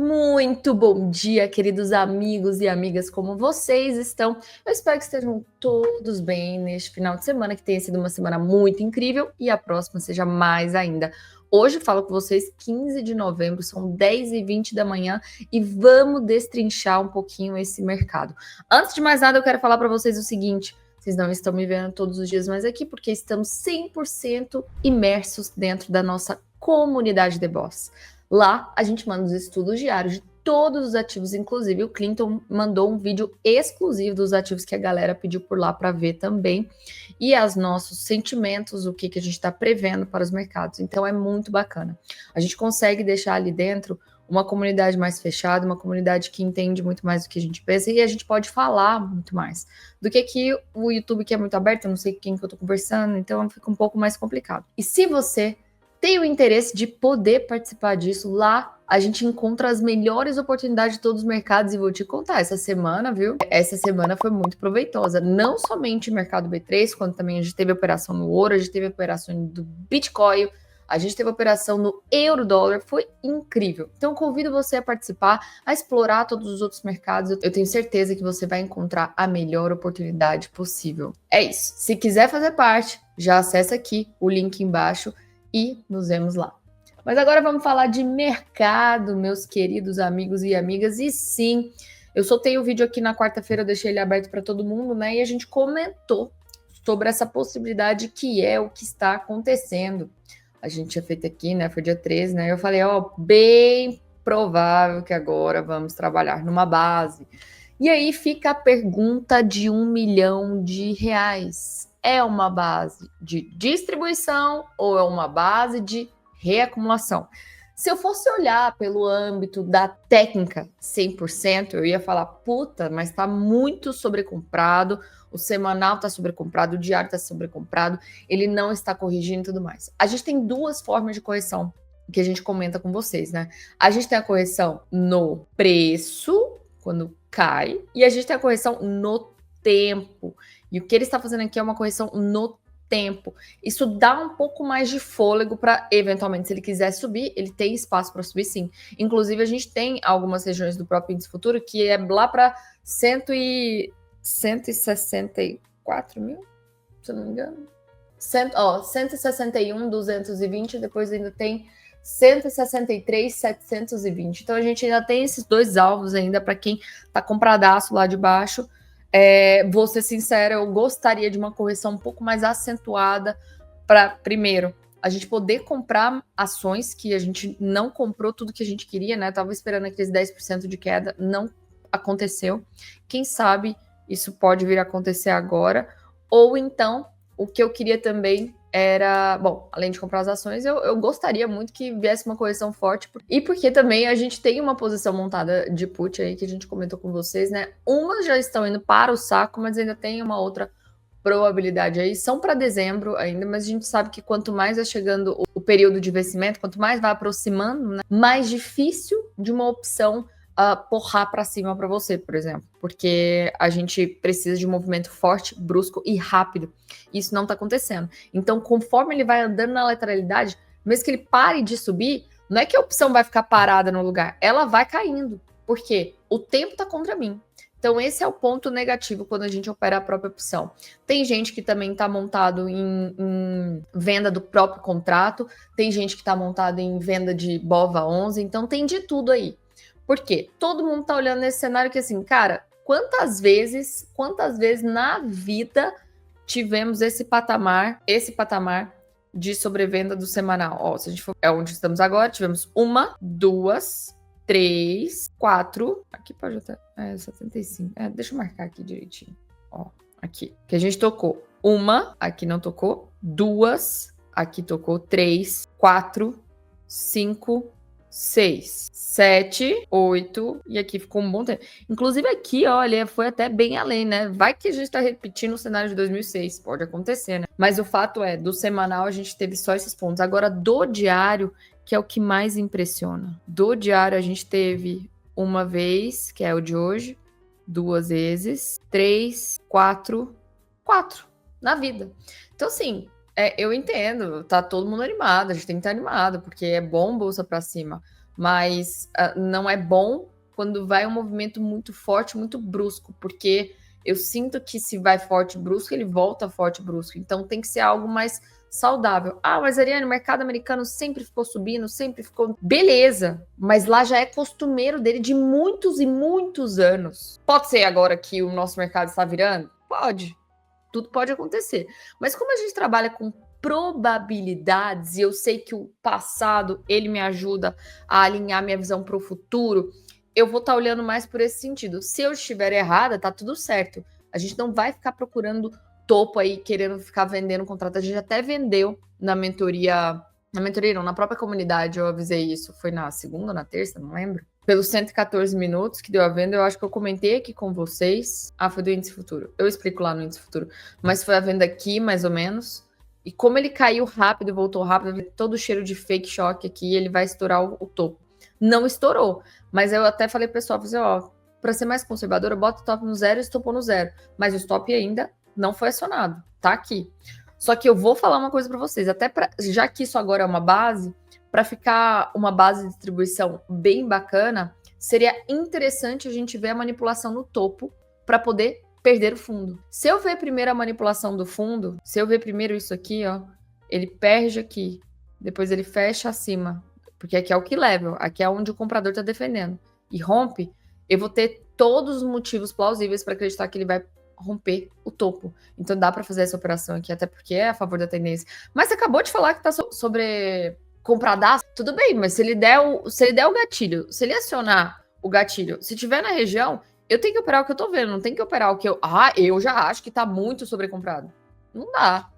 Muito bom dia, queridos amigos e amigas, como vocês estão? Eu espero que estejam todos bem neste final de semana, que tenha sido uma semana muito incrível e a próxima seja mais ainda. Hoje falo com vocês 15 de novembro, são 10h20 da manhã e vamos destrinchar um pouquinho esse mercado. Antes de mais nada, eu quero falar para vocês o seguinte: vocês não estão me vendo todos os dias mais aqui porque estamos 100% imersos dentro da nossa comunidade The Boss. Lá, a gente manda os estudos diários de todos os ativos, inclusive o Clinton mandou um vídeo exclusivo dos ativos que a galera pediu por lá para ver também, e os nossos sentimentos, o que a gente está prevendo para os mercados. Então é muito bacana. A gente consegue deixar ali dentro uma comunidade mais fechada, uma comunidade que entende muito mais do que a gente pensa, e a gente pode falar muito mais do que aqui o YouTube, que é muito aberto, eu não sei com quem que eu tô conversando, então fica um pouco mais complicado. E se você tem o interesse de poder participar disso, lá a gente encontra as melhores oportunidades de todos os mercados, e vou te contar, essa semana, viu? Essa semana foi muito proveitosa, não somente o mercado B3, quando também a gente teve operação no ouro, a gente teve operação do Bitcoin, a gente teve operação no euro-dólar, foi incrível. Então convido você a participar, a explorar todos os outros mercados. Eu tenho certeza que você vai encontrar a melhor oportunidade possível. É isso. Se quiser fazer parte, já acessa aqui o link embaixo e nos vemos lá. Mas agora vamos falar de mercado, meus queridos amigos e amigas. E sim, eu soltei o vídeo aqui na quarta-feira, eu deixei ele aberto para todo mundo, né? E a gente comentou sobre essa possibilidade que é o que está acontecendo. A gente tinha feito aqui, né? Foi dia 13, né? Eu falei, ó, bem provável que agora vamos trabalhar numa base. E aí fica a pergunta de R$1 milhão. É uma base de distribuição ou é uma base de reacumulação? Se eu fosse olhar pelo âmbito da técnica 100%, eu ia falar, puta, mas está muito sobrecomprado, o semanal está sobrecomprado, o diário está sobrecomprado, ele não está corrigindo e tudo mais. A gente tem duas formas de correção que a gente comenta com vocês, né? A gente tem a correção no preço, quando cai, e a gente tem a correção no tempo. E o que ele está fazendo aqui é uma correção no tempo. Isso dá um pouco mais de fôlego para, eventualmente, se ele quiser subir, ele tem espaço para subir sim. Inclusive, a gente tem algumas regiões do próprio índice futuro que é lá para 164 mil, se eu não me engano. 161,220, depois ainda tem 163,720. Então, a gente ainda tem esses dois alvos ainda para quem está compradaço lá de baixo. Vou ser sincera, eu gostaria de uma correção um pouco mais acentuada para, primeiro, a gente poder comprar ações que a gente não comprou tudo que a gente queria, né? Tava esperando aqueles 10% de queda, não aconteceu. Quem sabe isso pode vir a acontecer agora. Ou então, o que eu queria também era, bom, além de comprar as ações, eu gostaria muito que viesse uma correção forte, e porque também a gente tem uma posição montada de put aí, que a gente comentou com vocês, né? Umas já estão indo para o saco, mas ainda tem uma outra probabilidade aí, são para dezembro ainda, mas a gente sabe que quanto mais vai chegando o período de vencimento, quanto mais vai aproximando, né, mais difícil de uma opção porrar para cima para você, por exemplo, porque a gente precisa de um movimento forte, brusco e rápido. Isso não está acontecendo. Então, conforme ele vai andando na lateralidade, mesmo que ele pare de subir, não é que a opção vai ficar parada no lugar, ela vai caindo, porque o tempo está contra mim. Então, esse é o ponto negativo quando a gente opera a própria opção. Tem gente que também está montado em venda do próprio contrato, tem gente que está montado em venda de BOVA 11, então tem de tudo aí. Por quê? Todo mundo tá olhando nesse cenário que assim, cara, quantas vezes na vida tivemos esse patamar de sobrevenda do semanal? Ó, se a gente for onde estamos agora, tivemos 1, 2, 3, 4, aqui pode até, 75, deixa eu marcar aqui direitinho, ó, aqui, que a gente tocou 1, aqui não tocou, 2, aqui tocou 3, 4, 5, 6, 7, 8, e aqui ficou um bom tempo. Inclusive aqui, olha, foi até bem além, né? Vai que a gente tá repetindo o cenário de 2006, pode acontecer, né? Mas o fato é, do semanal a gente teve só esses pontos. Agora, do diário, que é o que mais impressiona. Do diário a gente teve uma vez, que é o de hoje, 2 vezes, 3, 4 na vida. Então, assim, eu entendo, tá todo mundo animado, a gente tem que estar animado, porque é bom bolsa para cima. mas não é bom quando vai um movimento muito forte, muito brusco, porque eu sinto que se vai forte e brusco, ele volta forte e brusco. Então tem que ser algo mais saudável. Ah, mas Ariane, o mercado americano sempre ficou subindo, sempre ficou. Beleza, mas lá já é costumeiro dele de muitos e muitos anos. Pode ser agora que o nosso mercado está virando? Pode. Tudo pode acontecer. Mas como a gente trabalha com probabilidades e eu sei que o passado ele me ajuda a alinhar minha visão para o futuro, eu vou estar olhando mais por esse sentido. Se eu estiver errada, tá tudo certo. A gente não vai ficar procurando topo aí, querendo ficar vendendo contrato. A gente até vendeu na mentoria. Na mentoria, não, na própria comunidade eu avisei isso. Foi na segunda ou na terça, não lembro. Pelos 114 minutos que deu a venda, eu acho que eu comentei aqui com vocês. Ah, foi do índice futuro. Eu explico lá no índice futuro. Mas foi a venda aqui, mais ou menos. E como ele caiu rápido e voltou rápido, todo o cheiro de fake shock aqui, ele vai estourar o topo. Não estourou. Mas eu até falei pro pessoal, falei, ó, para ser mais conservadora, bota o stop no zero e estopou no zero. Mas o stop ainda não foi acionado, tá aqui. Só que eu vou falar uma coisa para vocês, até já que isso agora é uma base, para ficar uma base de distribuição bem bacana, seria interessante a gente ver a manipulação no topo para poder perder o fundo. Se eu ver primeiro a manipulação do fundo, se eu ver primeiro isso aqui, ó, ele perde aqui, depois ele fecha acima, porque aqui é o key level, aqui é onde o comprador está defendendo, e rompe, eu vou ter todos os motivos plausíveis para acreditar que ele vai romper o topo. Então dá para fazer essa operação aqui, até porque é a favor da tendência. Mas você acabou de falar que tá sobre comprar DAS, tudo bem, mas se ele der o gatilho, se ele acionar o gatilho, se tiver na região, eu tenho que operar o que eu tô vendo, não tem que operar o que eu já acho que tá muito sobrecomprado. Não dá.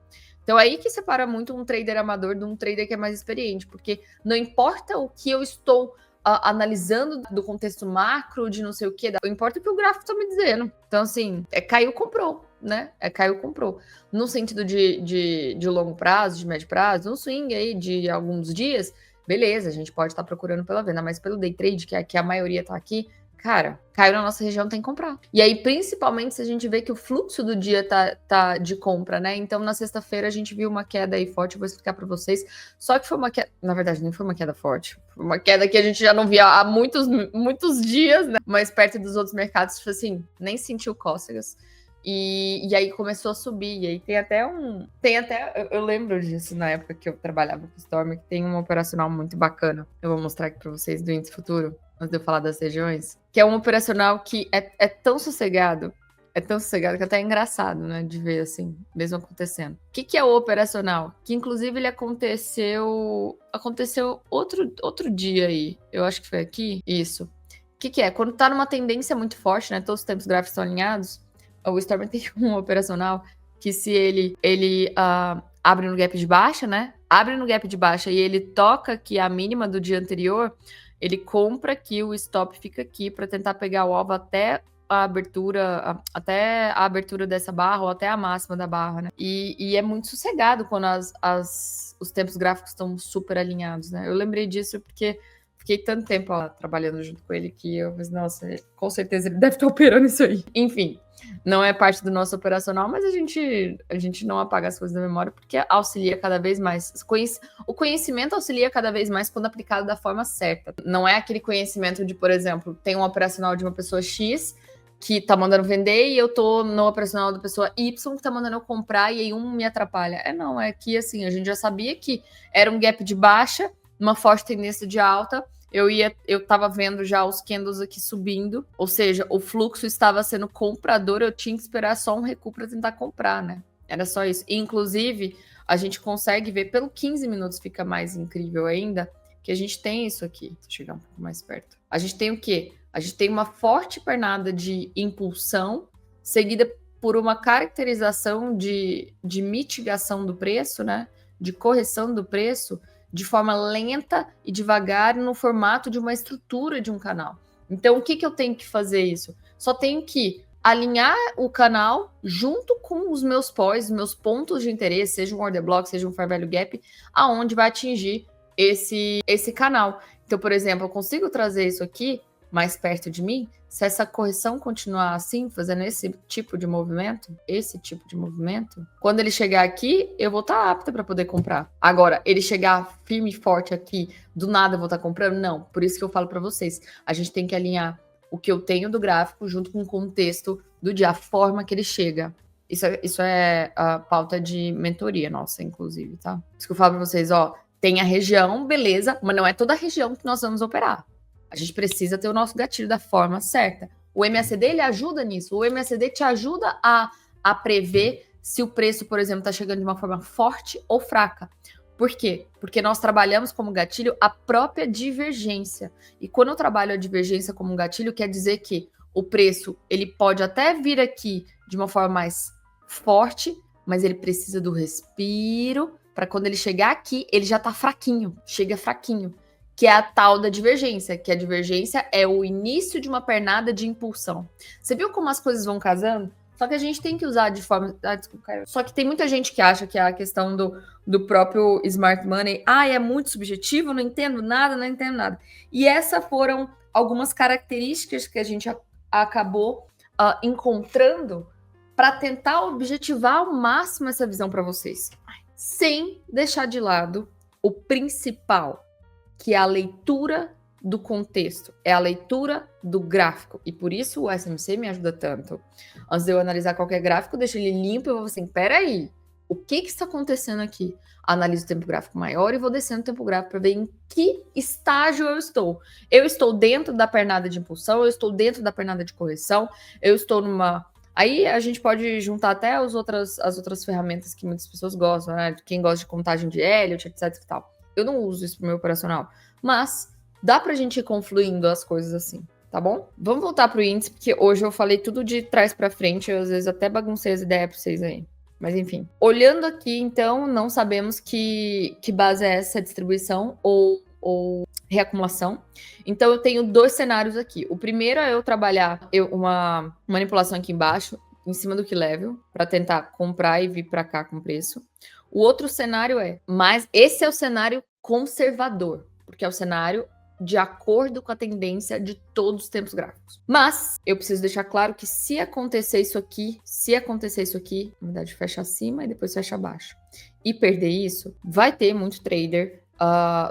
Então é aí que separa muito um trader amador de um trader que é mais experiente, porque não importa o que eu estou analisando do contexto macro, de não sei o que, não importa o que o gráfico está me dizendo. Então, assim, caiu, comprou, né? Caiu, comprou. No sentido de longo prazo, de médio prazo, no swing aí de alguns dias, beleza, a gente pode estar procurando pela venda, mas pelo day trade, que a maioria está aqui, cara, caiu na nossa região, tem que comprar. E aí, principalmente, se a gente vê que o fluxo do dia tá de compra, né? Então, na sexta-feira, a gente viu uma queda aí forte, eu vou explicar para vocês. Só que foi uma queda, na verdade, nem foi uma queda forte. Foi uma queda que a gente já não via há muitos dias, né? Mas perto dos outros mercados, tipo assim, nem sentiu cócegas. E aí começou a subir. E aí eu lembro disso na época que eu trabalhava com o Storm, que tem um operacional muito bacana. Eu vou mostrar aqui para vocês do índice futuro, antes de eu falar das regiões, que é um operacional que é tão sossegado que até é engraçado, né, de ver assim, mesmo acontecendo. O que é o operacional? Que inclusive ele aconteceu outro dia aí, eu acho que foi aqui, isso. O que é? Quando tá numa tendência muito forte, né, todos os tempos gráficos estão alinhados, o Storm tem um operacional que se ele abre no gap de baixa, né, abre no gap de baixa e ele toca aqui a mínima do dia anterior, ele compra aqui, o stop fica aqui para tentar pegar o alvo até a abertura dessa barra ou até a máxima da barra, né? E é muito sossegado quando os tempos gráficos estão super alinhados, né? Eu lembrei disso porque fiquei tanto tempo lá trabalhando junto com ele que eu pensei, nossa, com certeza ele deve estar operando isso aí. Enfim, não é parte do nosso operacional, mas a gente não apaga as coisas da memória porque auxilia cada vez mais. O conhecimento auxilia cada vez mais quando aplicado da forma certa. Não é aquele conhecimento de, por exemplo, tem um operacional de uma pessoa X que tá mandando vender e eu tô no operacional da pessoa Y que tá mandando eu comprar e aí um me atrapalha. Não, é que assim, a gente já sabia que era um gap de baixa, uma forte tendência de alta, eu tava vendo já os candles aqui subindo, ou seja, o fluxo estava sendo comprador, eu tinha que esperar só um recuo para tentar comprar, né? Era só isso. E, inclusive, a gente consegue ver, pelo 15 minutos fica mais incrível ainda, que a gente tem isso aqui. Deixa eu chegar um pouco mais perto. A gente tem o quê? A gente tem uma forte pernada de impulsão, seguida por uma caracterização de mitigação do preço, né? De correção do preço, de forma lenta e devagar no formato de uma estrutura de um canal. Então, o que eu tenho que fazer isso? Só tenho que alinhar o canal junto com os meus POIs, meus pontos de interesse, seja um order block, seja um fair value gap, aonde vai atingir esse canal. Então, por exemplo, eu consigo trazer isso aqui mais perto de mim, se essa correção continuar assim, fazendo esse tipo de movimento, quando ele chegar aqui, eu vou estar apta para poder comprar. Agora, ele chegar firme e forte aqui, do nada eu vou estar comprando? Não. Por isso que eu falo para vocês, a gente tem que alinhar o que eu tenho do gráfico junto com o contexto do dia, a forma que ele chega. Isso é a pauta de mentoria nossa, inclusive, tá? Isso que eu falo para vocês, ó, tem a região, beleza, mas não é toda a região que nós vamos operar. A gente precisa ter o nosso gatilho da forma certa. O MACD, ele ajuda nisso. O MACD te ajuda a prever se o preço, por exemplo, está chegando de uma forma forte ou fraca. Por quê? Porque nós trabalhamos como gatilho a própria divergência. E quando eu trabalho a divergência como gatilho, quer dizer que o preço, ele pode até vir aqui de uma forma mais forte, mas ele precisa do respiro para quando ele chegar aqui, ele já tá fraquinho, chega fraquinho, que é a tal da divergência, que a divergência é o início de uma pernada de impulsão. Você viu como as coisas vão casando? Só que a gente tem que usar de forma... Ah, desculpa, Caio. Só que tem muita gente que acha que a questão do próprio smart money, é muito subjetivo, não entendo nada. E essas foram algumas características que a gente acabou encontrando para tentar objetivar ao máximo essa visão para vocês, sem deixar de lado o principal, que é a leitura do contexto, é a leitura do gráfico. E por isso o SMC me ajuda tanto. Antes de eu analisar qualquer gráfico, deixo ele limpo e eu vou assim, peraí, o que está acontecendo aqui? Analiso o tempo gráfico maior e vou descendo o tempo gráfico para ver em que estágio eu estou. Eu estou dentro da pernada de impulsão, eu estou dentro da pernada de correção, eu estou numa... Aí a gente pode juntar até as outras ferramentas que muitas pessoas gostam, né? Quem gosta de contagem de Elliott, etc e tal. Eu não uso isso pro meu operacional, mas dá pra gente ir confluindo as coisas assim, tá bom? Vamos voltar pro índice, porque hoje eu falei tudo de trás pra frente, eu às vezes até baguncei as ideias pra vocês aí. Mas enfim, olhando aqui, então, não sabemos que base é essa distribuição ou reacumulação. Então, eu tenho dois cenários aqui. O primeiro é eu trabalhar uma manipulação aqui embaixo, em cima do key level, para tentar comprar e vir para cá com preço. O outro cenário mas esse é o cenário conservador, porque é o cenário de acordo com a tendência de todos os tempos gráficos. Mas eu preciso deixar claro que se acontecer isso aqui, na verdade fecha acima e depois fecha abaixo, e perder isso, vai ter muito trader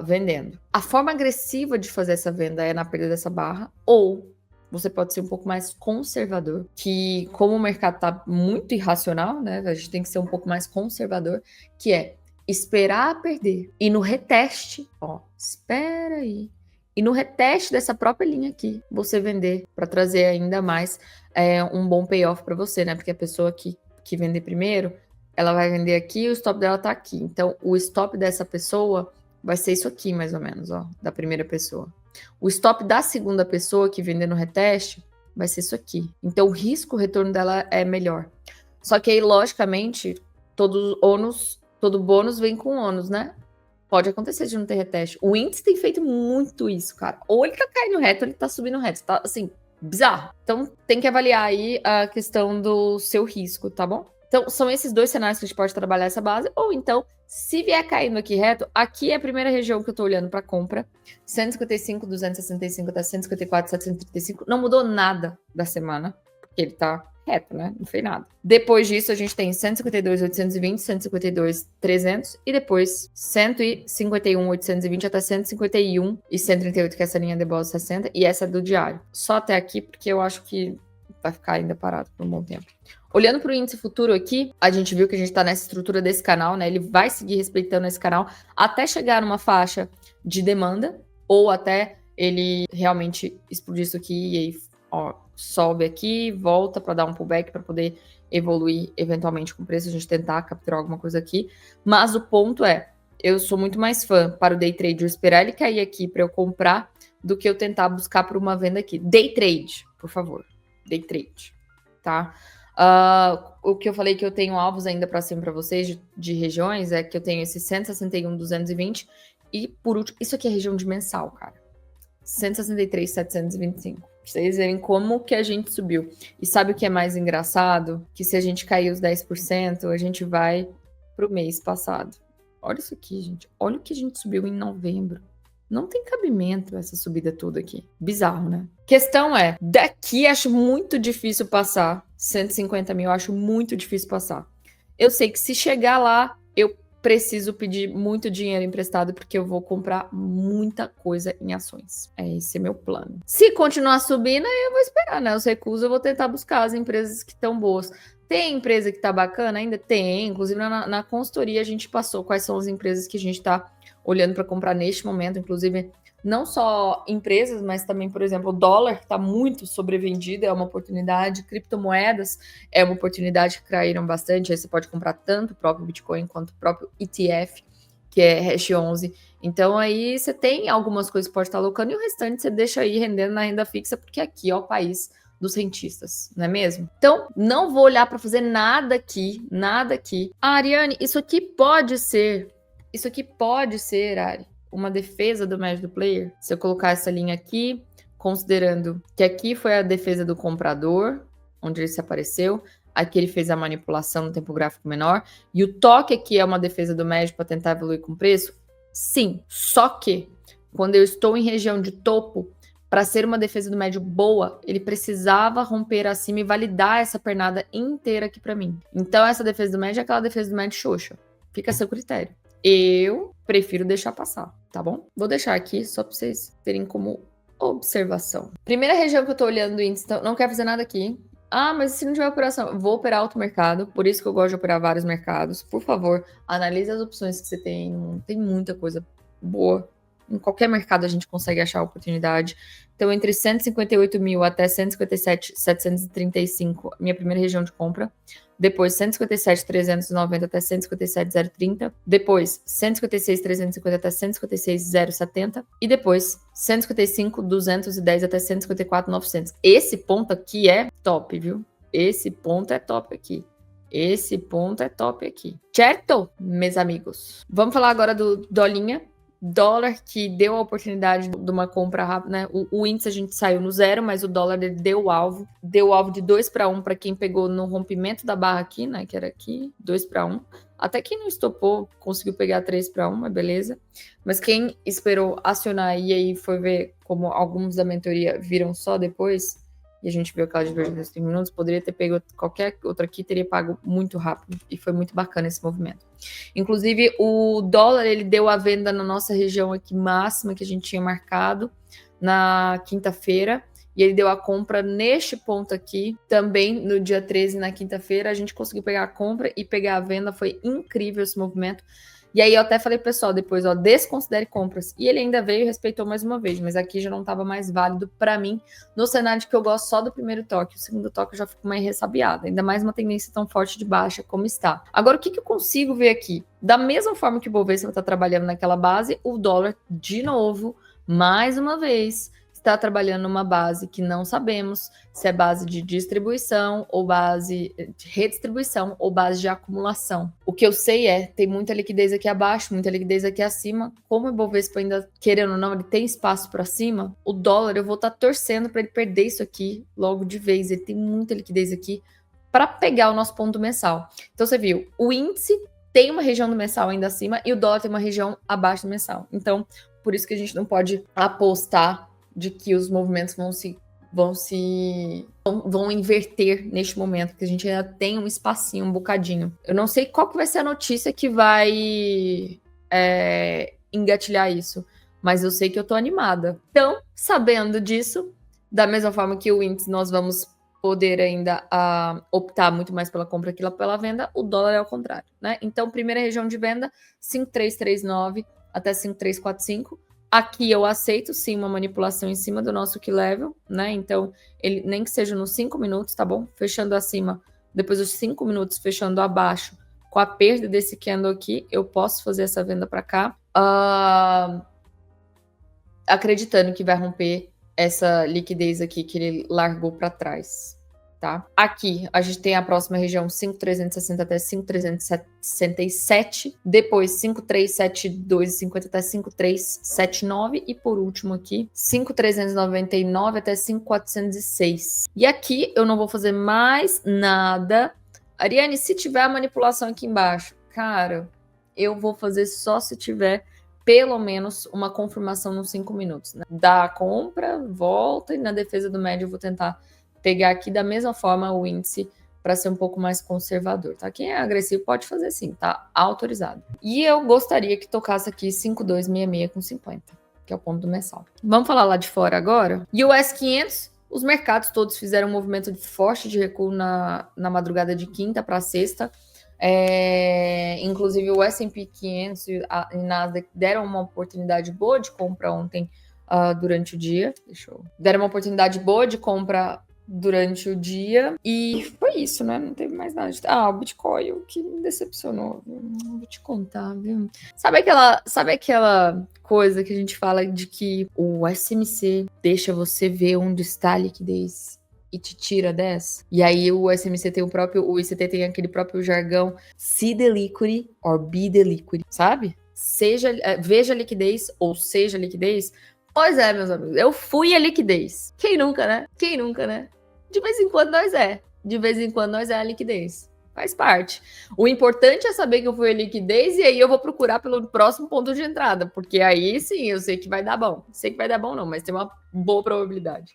vendendo. A forma agressiva de fazer essa venda é na perda dessa barra, ou você pode ser um pouco mais conservador, que como o mercado tá muito irracional, né, a gente tem que ser um pouco mais conservador, que é esperar perder. E no reteste, espera aí. E no reteste dessa própria linha aqui, você vender para trazer ainda mais um bom payoff para você, né? Porque a pessoa que vender primeiro, ela vai vender aqui e o stop dela tá aqui. Então, o stop dessa pessoa vai ser isso aqui, mais ou menos, da primeira pessoa. O stop da segunda pessoa que vender no reteste vai ser isso aqui. Então, o risco, o retorno dela é melhor. Só que aí, logicamente, todo bônus vem com ônus, né? Pode acontecer de não ter reteste. O índice tem feito muito isso, cara. Ou ele tá caindo reto, ou ele tá subindo reto. Tá, assim, bizarro. Então, tem que avaliar aí a questão do seu risco, tá bom? Então, são esses dois cenários que a gente pode trabalhar essa base. Ou então, se vier caindo aqui reto, aqui é a primeira região que eu tô olhando para compra. 155, 265 até 154, 735. Não mudou nada da semana, porque ele tá reto, né? Não fez nada. Depois disso, a gente tem 152, 820, 152, 300 e depois 151, 820 até 151 e 138, que é essa linha de bola 60, e essa é do diário. Só até aqui, porque eu acho que vai ficar ainda parado por um bom tempo. Olhando para o índice futuro aqui, a gente viu que a gente está nessa estrutura desse canal, né? Ele vai seguir respeitando esse canal até chegar numa faixa de demanda, ou até ele realmente explodir isso aqui e aí, sobe aqui, volta para dar um pullback para poder evoluir eventualmente com o preço, a gente tentar capturar alguma coisa aqui. Mas o ponto eu sou muito mais fã para o day trade eu esperar ele cair aqui para eu comprar do que eu tentar buscar por uma venda aqui. Day trade, por favor. Day trade, tá? O que eu falei que eu tenho alvos ainda para cima para vocês de regiões é que eu tenho esse 161, 220 e por último, isso aqui é região de mensal, cara. 163, 725. Pra vocês verem como que a gente subiu. E sabe o que é mais engraçado? Que se a gente cair os 10%, a gente vai pro mês passado. Olha isso aqui, gente. Olha o que a gente subiu em novembro. Não tem cabimento essa subida toda aqui. Bizarro, né? Questão é, daqui acho muito difícil passar. 150 mil, acho muito difícil passar. Eu sei que se chegar lá, eu preciso pedir muito dinheiro emprestado, porque eu vou comprar muita coisa em ações. Esse é meu plano. Se continuar subindo, aí eu vou esperar, né? Os recursos eu vou tentar buscar as empresas que estão boas. Tem empresa que tá bacana? Ainda tem. Inclusive, na consultoria, a gente passou quais são as empresas que a gente tá olhando para comprar neste momento. Inclusive, não só empresas, mas também, por exemplo, o dólar está muito sobrevendido, é uma oportunidade. Criptomoedas é uma oportunidade que caíram bastante. Aí você pode comprar tanto o próprio Bitcoin quanto o próprio ETF, que é Hash 11. Então aí você tem algumas coisas que pode estar alocando e o restante você deixa aí rendendo na renda fixa, porque aqui é o país dos rentistas, não é mesmo? Então, não vou olhar para fazer nada aqui, nada aqui. Ah, Ariane, isso aqui pode ser, Ari, uma defesa do médio do player. Se eu colocar essa linha aqui, considerando que aqui foi a defesa do comprador, onde ele se apareceu, aqui ele fez a manipulação no tempo gráfico menor, e o toque aqui é uma defesa do médio para tentar evoluir com preço? Sim, só que quando eu estou em região de topo, para ser uma defesa do médio boa, ele precisava romper acima e validar essa pernada inteira aqui para mim. Então, essa defesa do médio é aquela defesa do médio xoxa. Fica a seu critério. Eu prefiro deixar passar, tá bom? Vou deixar aqui só para vocês terem como observação. Primeira região que eu tô olhando do índice, então, não quero fazer nada aqui. Ah, mas se não tiver operação, vou operar outro mercado, por isso que eu gosto de operar vários mercados. Por favor, analise as opções que você tem. Tem muita coisa boa. Em qualquer mercado a gente consegue achar oportunidade. Então, entre 158 mil até 157,735, minha primeira região de compra. Depois, 157,390 até 157,030. Depois, 156,350 até 156,070. E depois, 155,210 até 154,900. Esse ponto aqui é top, viu? Esse ponto é top aqui. Esse ponto é top aqui. Certo, meus amigos? Vamos falar agora do dolinha. Dólar que deu a oportunidade de uma compra rápida, né? O índice a gente saiu no zero, mas o dólar ele deu o alvo de 2 para 1 para quem pegou no rompimento da barra aqui, né? Que era aqui, 2 para 1. Até quem não estopou conseguiu pegar 3 para 1, mas beleza. Mas quem esperou acionar e aí foi ver como alguns da mentoria viram só depois, e a gente viu aquela divergência de 5 minutos, poderia ter pego qualquer outra aqui, teria pago muito rápido. E foi muito bacana esse movimento. Inclusive, o dólar, ele deu a venda na nossa região aqui máxima que a gente tinha marcado na quinta-feira. E ele deu a compra neste ponto aqui, também no dia 13, na quinta-feira. A gente conseguiu pegar a compra e pegar a venda. Foi incrível esse movimento. E aí eu até falei, pessoal, depois, ó, desconsidere compras. E ele ainda veio e respeitou mais uma vez, mas aqui já não estava mais válido para mim, no cenário que eu gosto só do primeiro toque. O segundo toque eu já fico mais ressabiada, ainda mais uma tendência tão forte de baixa como está. Agora, o que eu consigo ver aqui? Da mesma forma que o Bovespa está trabalhando naquela base, o dólar, de novo, mais uma vez, está trabalhando numa base que não sabemos se é base de distribuição ou base de redistribuição ou base de acumulação. O que eu sei é, tem muita liquidez aqui abaixo, muita liquidez aqui acima. Como o Bovespa ainda, querendo ou não, ele tem espaço para cima, o dólar eu vou estar torcendo para ele perder isso aqui logo de vez. Ele tem muita liquidez aqui para pegar o nosso ponto mensal. Então você viu, o índice tem uma região do mensal ainda acima e o dólar tem uma região abaixo do mensal. Então, por isso que a gente não pode apostar de que os movimentos vão inverter neste momento, porque a gente ainda tem um espacinho, um bocadinho. Eu não sei qual que vai ser a notícia que vai engatilhar isso, mas eu sei que eu tô animada. Então, sabendo disso, da mesma forma que o índice nós vamos poder ainda optar muito mais pela compra que pela venda, o dólar é ao contrário, né? Então, primeira região de venda, 5,339 até 5,345. Aqui eu aceito, sim, uma manipulação em cima do nosso key level, né? Então, ele nem que seja nos 5 minutos, tá bom? Fechando acima, depois dos 5 minutos fechando abaixo, com a perda desse candle aqui, eu posso fazer essa venda para cá, acreditando que vai romper essa liquidez aqui que ele largou para trás. Tá? Aqui a gente tem a próxima região 5,360 até 5,367, depois 5,372,50 até 5,379 e por último aqui 5,399 até 5,406. E aqui eu não vou fazer mais nada. Ariane, se tiver a manipulação aqui embaixo, cara, eu vou fazer só se tiver pelo menos uma confirmação nos 5 minutos, né? Da compra, volta, e na defesa do médio eu vou tentar pegar aqui da mesma forma o índice para ser um pouco mais conservador, tá? Quem é agressivo pode fazer sim, tá autorizado. E eu gostaria que tocasse aqui 5266 com 50, que é o ponto do mensal. Vamos falar lá de fora agora? US 500, os mercados todos fizeram um movimento forte de recuo na madrugada de quinta para sexta. Inclusive o S&P 500 e Nasdaq deram uma oportunidade boa de compra ontem durante o dia. Deram uma oportunidade boa de compra durante o dia e foi isso, né? Não teve mais nada. O Bitcoin, o que me decepcionou, viu? Vou te contar, viu? Sabe aquela coisa que a gente fala de que o SMC deixa você ver onde está a liquidez e te tira dessa? E aí o SMC tem o ICT tem aquele próprio jargão, see the liquidity or be the liquidity, sabe? Veja a liquidez ou seja a liquidez. Pois é, meus amigos, eu fui a liquidez. Quem nunca, né? De vez em quando nós é a liquidez. Faz parte. O importante é saber que eu fui a liquidez e aí eu vou procurar pelo próximo ponto de entrada, porque aí sim, eu sei que vai dar bom. Sei que vai dar bom não, mas tem uma boa probabilidade.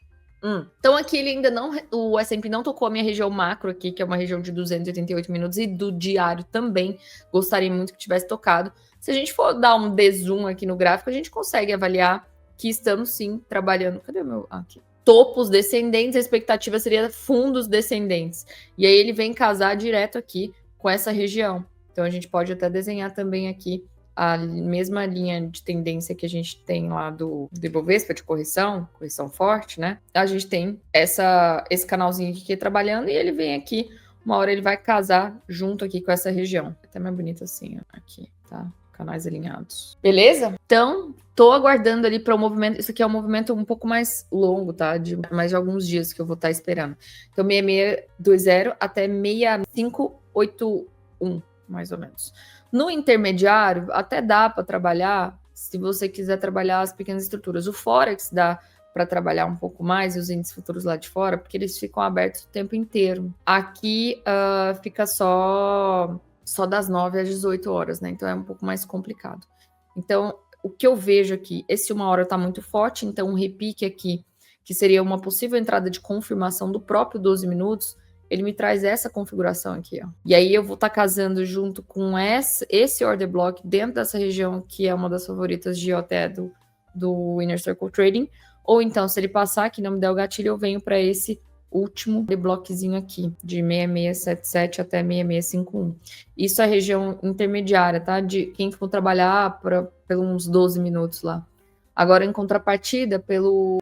Então aqui ele ainda não, o S&P não tocou a minha região macro aqui, que é uma região de 288 minutos, e do diário também gostaria muito que tivesse tocado. Se a gente for dar um dezoom aqui no gráfico, a gente consegue avaliar que estamos sim trabalhando. Cadê o meu? Aqui. Topos descendentes, a expectativa seria fundos descendentes. E aí ele vem casar direto aqui com essa região. Então a gente pode até desenhar também aqui a mesma linha de tendência que a gente tem lá do Ibovespa de correção forte, né? A gente tem esse canalzinho aqui trabalhando e ele vem aqui, uma hora ele vai casar junto aqui com essa região. Até mais bonito assim, ó, aqui, tá? Canais alinhados. Beleza? Então, tô aguardando ali para o movimento. Isso aqui é um movimento um pouco mais longo, tá? De mais de alguns dias que eu vou estar esperando. Então, 6620 até 6581, mais ou menos. No intermediário, até dá para trabalhar, se você quiser trabalhar as pequenas estruturas. O Forex dá para trabalhar um pouco mais, e os índices futuros lá de fora, porque eles ficam abertos o tempo inteiro. Aqui fica só das 9 às 18 horas, né? Então é um pouco mais complicado. Então, o que eu vejo aqui, esse 1 hora tá muito forte, então um repique aqui, que seria uma possível entrada de confirmação do próprio 12 minutos, ele me traz essa configuração aqui, ó. E aí eu vou estar casando junto com esse order block dentro dessa região, que é uma das favoritas de até do Inner Circle Trading, ou então, se ele passar aqui, não me der o gatilho, eu venho para esse último bloquezinho aqui, de 6677 até 6651. Isso é a região intermediária, tá? De quem for trabalhar pelos uns 12 minutos lá. Agora, em contrapartida, pelo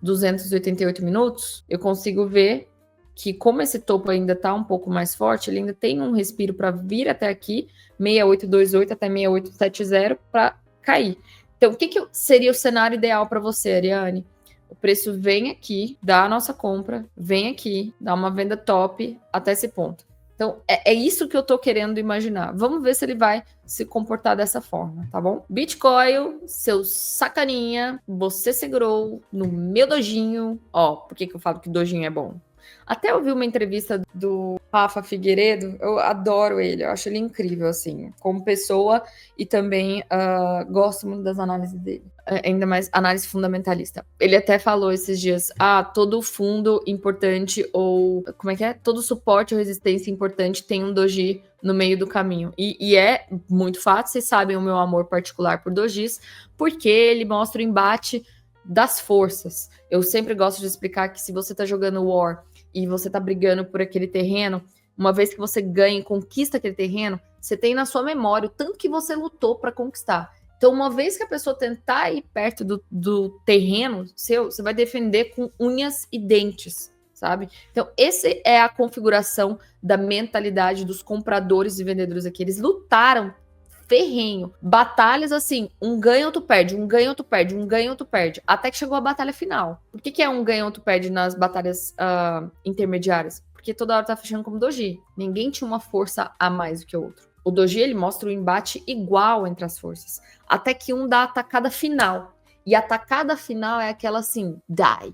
288 minutos, eu consigo ver que, como esse topo ainda tá um pouco mais forte, ele ainda tem um respiro para vir até aqui, 6828 até 6870, para cair. Então, o que seria o cenário ideal para você, Ariane? O preço vem aqui, dá a nossa compra, vem aqui, dá uma venda top até esse ponto. Então, é isso que eu tô querendo imaginar. Vamos ver se ele vai se comportar dessa forma, tá bom? Bitcoin, seu sacaninha, você segurou no meu dojinho. Ó, por que eu falo que dojinho é bom? Até eu vi uma entrevista do Rafa Figueiredo, eu adoro ele, eu acho ele incrível, assim, como pessoa, e também gosto muito das análises dele, ainda mais análise fundamentalista. Ele até falou esses dias, todo fundo importante, ou como é que é? Todo suporte ou resistência importante tem um doji no meio do caminho. E é muito fácil, vocês sabem o meu amor particular por dojis, porque ele mostra o embate das forças. Eu sempre gosto de explicar que se você tá jogando War e você tá brigando por aquele terreno, uma vez que você ganha e conquista aquele terreno, você tem na sua memória o tanto que você lutou para conquistar. Então, uma vez que a pessoa tentar ir perto do terreno seu, você vai defender com unhas e dentes, sabe? Então, essa é a configuração da mentalidade dos compradores e vendedores aqui. Eles lutaram ferrenho. Batalhas assim, um ganha, outro perde, um ganha, outro perde, um ganha, outro perde. Até que chegou a batalha final. Por que é um ganha, outro perde nas batalhas intermediárias? Porque toda hora tá fechando como doji. Ninguém tinha uma força a mais do que o outro. O doji, ele mostra o embate igual entre as forças. Até que um dá a atacada final. E a atacada final é aquela assim, die.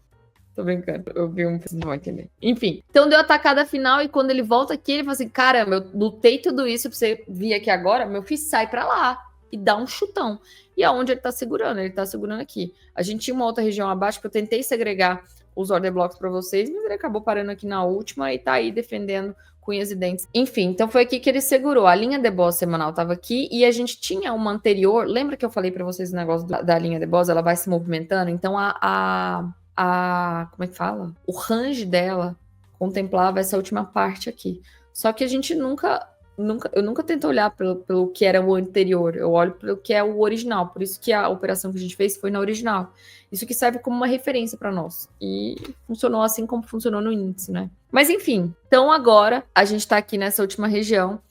Tô brincando, eu vi vocês não vão entender. Enfim, então deu a atacada final e quando ele volta aqui, ele fala assim, caramba, eu lutei tudo isso pra você vir aqui agora, meu filho, sai pra lá. e dá um chutão. E aonde ele tá segurando? Ele tá segurando aqui. A gente tinha uma outra região abaixo que eu tentei segregar os order blocks para vocês, mas ele acabou parando aqui na última e tá aí defendendo com unhas e dentes. Enfim, então foi aqui que ele segurou. A linha de boss semanal tava aqui e a gente tinha uma anterior. Lembra que eu falei para vocês o negócio da linha de boss? Ela vai se movimentando. Então como é que fala? O range dela contemplava essa última parte aqui. Só que a gente eu nunca tento olhar pelo que era o anterior, eu olho pelo que é o original, por isso que a operação que a gente fez foi na original. Isso que serve como uma referência para nós. E funcionou assim como funcionou no índice, né? Mas enfim, então agora a gente tá aqui nessa última região.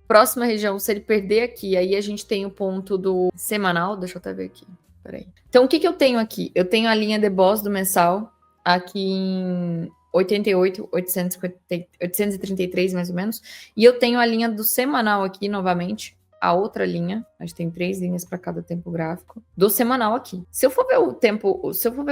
Próxima região, se ele perder aqui, aí a gente tem o ponto do semanal, deixa eu até ver aqui, peraí. Então o que eu tenho aqui? Eu tenho a linha de boss do mensal aqui em 88, 833 mais ou menos. E eu tenho a linha do semanal aqui novamente, a outra linha. A gente tem 3 linhas para cada tempo gráfico. Do semanal aqui. Se eu for ver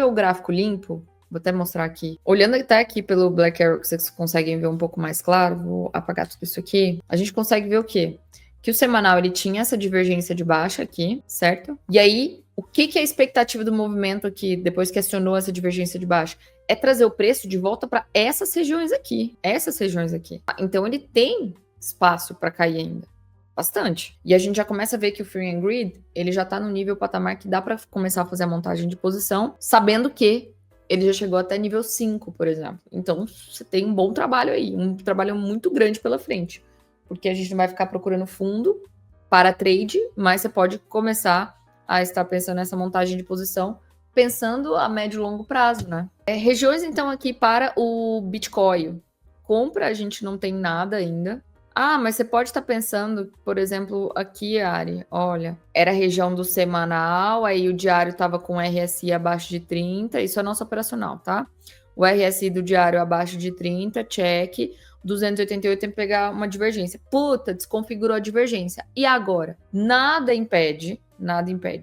o gráfico limpo, vou até mostrar aqui. Olhando até aqui pelo Black Arrow, que vocês conseguem ver um pouco mais claro, vou apagar tudo isso aqui. A gente consegue ver o quê? Que o semanal ele tinha essa divergência de baixa aqui, certo? E aí, o que é a expectativa do movimento aqui, depois que acionou essa divergência de baixa? É trazer o preço de volta para essas regiões aqui. Essas regiões aqui. Então, ele tem espaço para cair ainda. Bastante. E a gente já começa a ver que o Free and Grid, ele já está no nível patamar que dá para começar a fazer a montagem de posição, sabendo que ele já chegou até nível 5, por exemplo. Então, você tem um bom trabalho aí. Um trabalho muito grande pela frente. Porque a gente não vai ficar procurando fundo para trade, mas você pode começar a estar pensando nessa montagem de posição, pensando a médio e longo prazo, né? Regiões, então, aqui para o Bitcoin. Compra, a gente não tem nada ainda. Ah, mas você pode estar pensando, por exemplo, aqui, Ari, olha, era a região do semanal, aí o diário estava com RSI abaixo de 30, isso é nosso operacional, tá? O RSI do diário abaixo de 30, check. 288 tem que pegar uma divergência. Puta, desconfigurou a divergência. E agora? Nada impede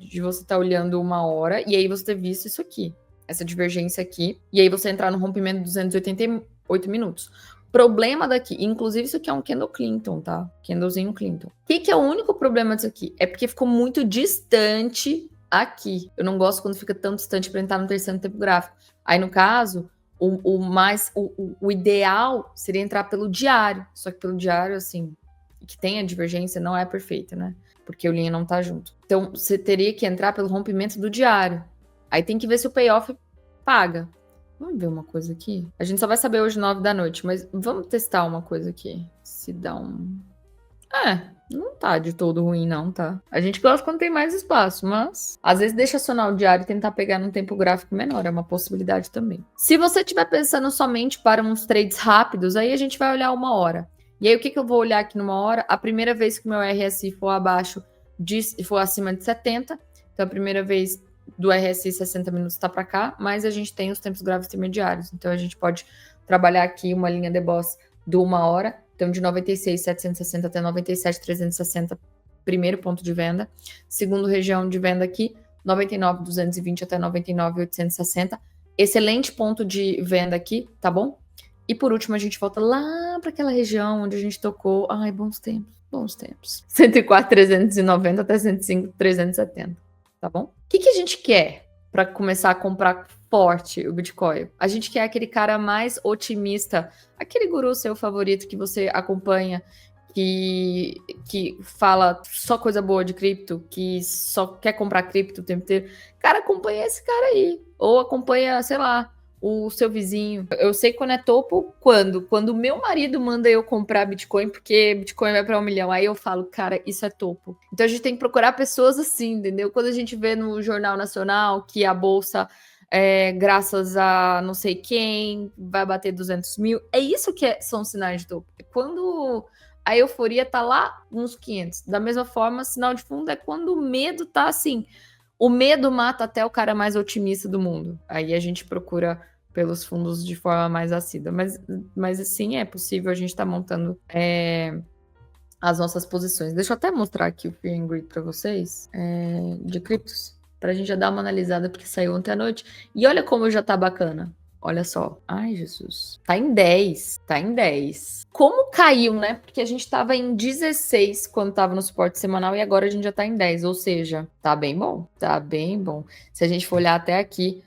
de você estar olhando uma hora e aí você ter visto isso aqui, essa divergência aqui, e aí você entrar no rompimento de 288 minutos. Problema daqui, inclusive isso aqui é um Candle Clinton, tá? Candlezinho Clinton. O que é o único problema disso aqui? É porque ficou muito distante aqui. Eu não gosto quando fica tão distante para entrar no terceiro tempo gráfico. Aí, no caso, o ideal seria entrar pelo diário. Só que pelo diário, assim, que tem a divergência, não é perfeita, né? Porque o linha não tá junto. Então, você teria que entrar pelo rompimento do diário. Aí tem que ver se o payoff paga. Vamos ver uma coisa aqui? A gente só vai saber hoje 9 da noite, mas vamos testar uma coisa aqui. Se dá um... não tá de todo ruim não, tá? A gente gosta quando tem mais espaço, mas... Às vezes deixa acionar o diário e tentar pegar num tempo gráfico menor, é uma possibilidade também. Se você estiver pensando somente para uns trades rápidos, aí a gente vai olhar uma hora. E aí o que eu vou olhar aqui numa hora? A primeira vez que o meu RSI for for acima de 70, então a primeira vez do RSI 60 minutos está para cá, mas a gente tem os tempos gráficos intermediários. Então a gente pode trabalhar aqui uma linha de boss de uma hora. Então de 96.760 até 97.360, primeiro ponto de venda. Segundo região de venda aqui, 99.220 até 99.860. Excelente ponto de venda aqui, tá bom? E por último a gente volta lá para aquela região onde a gente tocou. Ai, bons tempos, bons tempos. 104.390 até 105.370. Tá bom? O que a gente quer para começar a comprar forte o Bitcoin? A gente quer aquele cara mais otimista, aquele guru seu favorito que você acompanha, que fala só coisa boa de cripto, que só quer comprar cripto o tempo inteiro. Cara, acompanha esse cara aí. Ou acompanha, sei lá, o seu vizinho. Eu sei quando é topo, quando o meu marido manda eu comprar Bitcoin, porque Bitcoin vai para 1 milhão, aí eu falo, cara, isso é topo. Então a gente tem que procurar pessoas assim, entendeu? Quando a gente vê no Jornal Nacional que a bolsa, graças a não sei quem, vai bater 200 mil, é isso que são sinais de topo. Quando a euforia tá lá nos 500. Da mesma forma, sinal de fundo é quando o medo tá assim. O medo mata até o cara mais otimista do mundo. Aí a gente procura pelos fundos de forma mais assídua. Mas assim, é possível a gente estar montando as nossas posições. Deixa eu até mostrar aqui o Fear and Greed para vocês, de criptos, para a gente já dar uma analisada, porque saiu ontem à noite. E olha como já tá bacana. Olha só. Ai, Jesus. Tá em 10. Tá em 10. Como caiu, né? Porque a gente tava em 16 quando tava no suporte semanal e agora a gente já tá em 10. Ou seja, tá bem bom. Tá bem bom. Se a gente for olhar até aqui,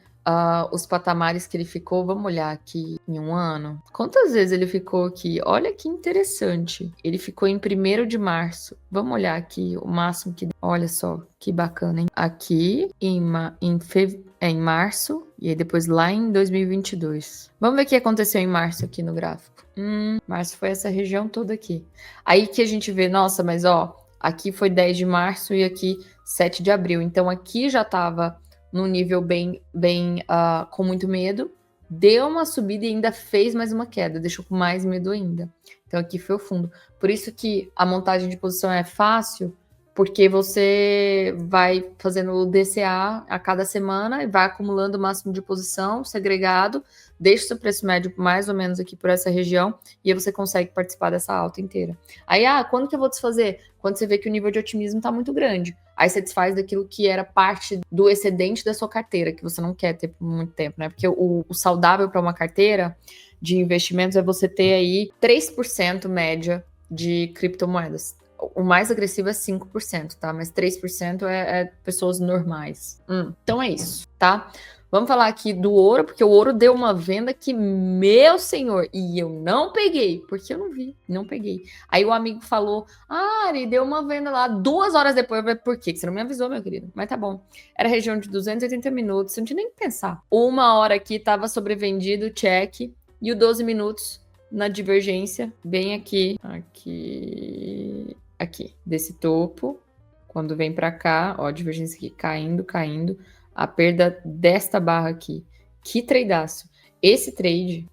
os patamares que ele ficou, vamos olhar aqui em um ano. Quantas vezes ele ficou aqui? Olha que interessante. Ele ficou em 1º de março. Vamos olhar aqui o máximo que... Olha só, que bacana, hein? Aqui em março e aí depois lá em 2022. Vamos ver o que aconteceu em março aqui no gráfico. Março foi essa região toda aqui. Aí que a gente vê, nossa, mas ó, aqui foi 10 de março e aqui 7 de abril. Então aqui já tava num nível bem com muito medo, deu uma subida e ainda fez mais uma queda, deixou com mais medo ainda. Então aqui foi o fundo. Por isso que a montagem de posição é fácil, porque você vai fazendo o DCA a cada semana e vai acumulando o máximo de posição segregado, deixa o seu preço médio mais ou menos aqui por essa região e aí você consegue participar dessa alta inteira. Aí, quando que eu vou desfazer? Quando você vê que o nível de otimismo está muito grande. Aí você desfaz daquilo que era parte do excedente da sua carteira, que você não quer ter por muito tempo, né? Porque o saudável para uma carteira de investimentos é você ter aí 3% média de criptomoedas. O mais agressivo é 5%, tá? Mas 3% é pessoas normais. Então é isso, tá? Vamos falar aqui do ouro, porque o ouro deu uma venda que, meu senhor, e eu não peguei, porque eu não vi, não peguei. Aí o amigo falou, ele deu uma venda lá 2 horas depois. Eu falei, por quê? Você não me avisou, meu querido. Mas tá bom. Era região de 280 minutos, você não tinha nem que pensar. 1 hora aqui tava sobrevendido, check, e o 12 minutos na divergência, bem aqui, desse topo. Quando vem pra cá, ó, divergência aqui, caindo, a perda desta barra aqui. Que tradeaço. Esse trade,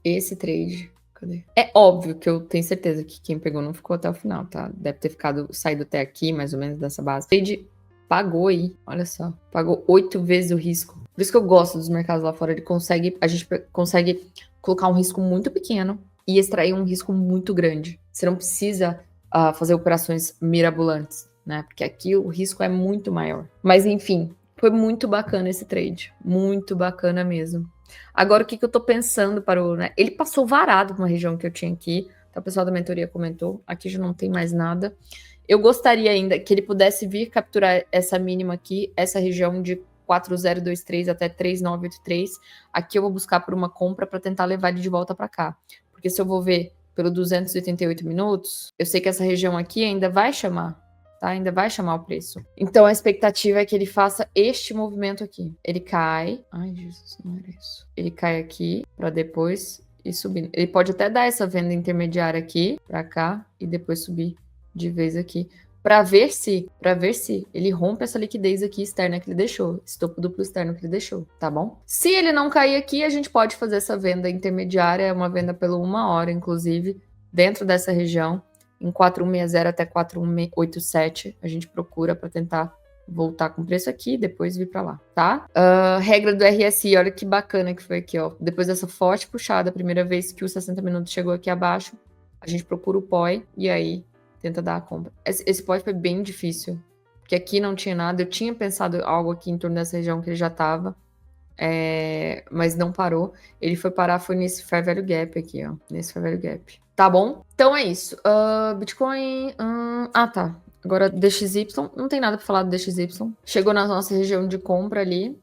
cadê? É óbvio que eu tenho certeza que quem pegou não ficou até o final, tá? Deve ter saído até aqui, mais ou menos, dessa base. O trade pagou aí, olha só. Pagou 8 vezes o risco. Por isso que eu gosto dos mercados lá fora. A gente consegue colocar um risco muito pequeno e extrair um risco muito grande. Você não precisa fazer operações mirabolantes, né? Porque aqui o risco é muito maior. Mas enfim, foi muito bacana esse trade. Muito bacana mesmo. Agora, o que eu tô pensando para o... Né? Ele passou varado com uma região que eu tinha aqui. Então, o pessoal da mentoria comentou. Aqui já não tem mais nada. Eu gostaria ainda que ele pudesse vir capturar essa mínima aqui, essa região de 4023 até 3983. Aqui eu vou buscar por uma compra para tentar levar ele de volta para cá. Porque se eu vou ver pelo 288 minutos, eu sei que essa região aqui ainda vai chamar, tá? Ainda vai chamar o preço. Então a expectativa é que ele faça este movimento aqui. Ele cai. Ai, Jesus, não era isso. Ele cai aqui para depois ir subindo. Ele pode até dar essa venda intermediária aqui para cá e depois subir de vez aqui. Para ver se ele rompe essa liquidez aqui externa que ele deixou, esse topo duplo externo que ele deixou, tá bom? Se ele não cair aqui, a gente pode fazer essa venda intermediária, uma venda pelo 1 hora, inclusive, dentro dessa região, em 4160 até 4187, a gente procura para tentar voltar com o preço aqui e depois vir para lá, tá? Regra do RSI, olha que bacana que foi aqui, ó. Depois dessa forte puxada, a primeira vez que os 60 minutos chegou aqui abaixo, a gente procura o POI e aí tenta dar a compra. Esse POI foi bem difícil, porque aqui não tinha nada. Eu tinha pensado algo aqui em torno dessa região que ele já estava, mas não parou. Ele foi parar, foi nesse Fair Value Gap aqui, ó. Nesse Fair Value Gap. Tá bom? Então é isso. Bitcoin... tá. Agora, DXY. Não tem nada para falar do DXY. Chegou na nossa região de compra ali.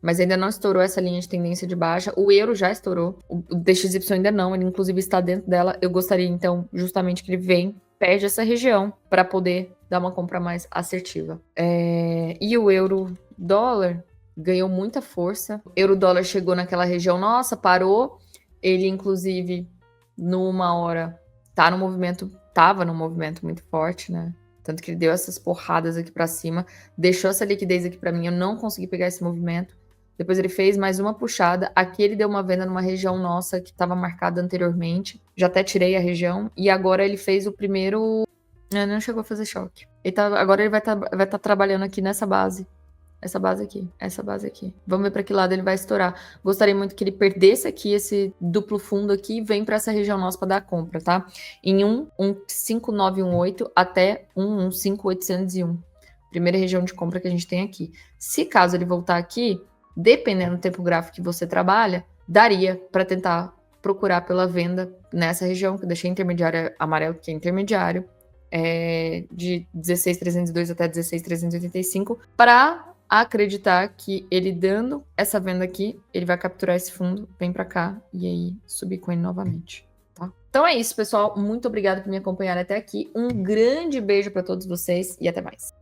Mas ainda não estourou essa linha de tendência de baixa. O euro já estourou. O DXY ainda não. Ele, inclusive, está dentro dela. Eu gostaria, então, justamente que ele perde essa região para poder dar uma compra mais assertiva. E o euro-dólar ganhou muita força. O euro-dólar chegou naquela região. Nossa, parou. Ele, inclusive, numa hora, tava num movimento muito forte, né? Tanto que ele deu essas porradas aqui para cima. Deixou essa liquidez aqui para mim. Eu não consegui pegar esse movimento. Depois ele fez mais uma puxada. Aqui ele deu uma venda numa região nossa que estava marcada anteriormente. Já até tirei a região. E agora ele fez o primeiro... Não chegou a fazer choque. Agora ele vai tá trabalhando aqui nessa base. Essa base aqui. Vamos ver para que lado ele vai estourar. Gostaria muito que ele perdesse aqui esse duplo fundo aqui e vem para essa região nossa para dar compra, tá? Em 1,5918 até 1,15801. Primeira região de compra que a gente tem aqui. Se caso ele voltar aqui, dependendo do tempo gráfico que você trabalha, daria para tentar procurar pela venda nessa região, que eu deixei intermediário amarelo, que é intermediário, de 16.302 até 16.385, para acreditar que ele dando essa venda aqui, ele vai capturar esse fundo, vem para cá e aí subir com ele novamente. Tá? Então é isso, pessoal. Muito obrigada por me acompanhar até aqui. Um grande beijo para todos vocês e até mais.